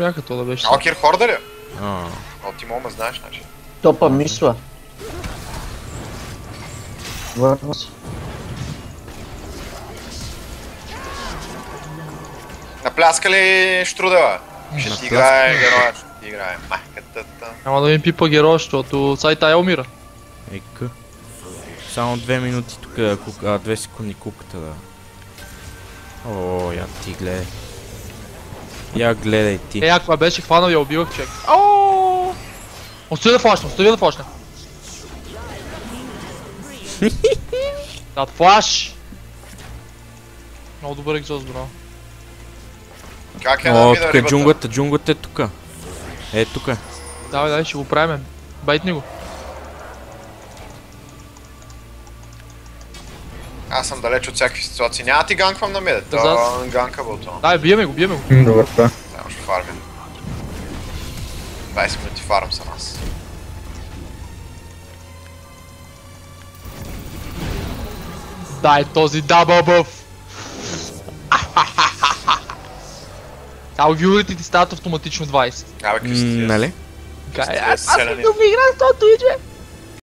Бяха то да беше. Алкир хорда ли? А, О, ти мога знаеш, значи. Топа мисла. Върна се. Напляска ли Штрудела? Ще ти играе героя, ще ти играе махката. Няма да ми пипа героя, защото Сайтай умира. ека. Само 2 минути тук, 2 секунди куката да. О, я ти гледай. Я гледай ти. Ако ме беше хванал, я убивах човек. Оооо! Остави да флашна, остави да флашна. Дат флаш! Много добър екзост, бро. Как е О, на тук е рибата? джунглата е тука. Е, тука. Давай, ще го правим. Байтни го. Аз съм далеч от всякакви ситуации. Няма ти ганквам на миде. То ганка бъл това. Давай, биеме го, биеме го. Добър, това. Само ще фармя. 20 минути фарм съм аз. Дай този дабъл бъф. Само вилите ти стават автоматично 20. Абе, какви сте? Нали? Аз не ми игра с този Twitch, бе.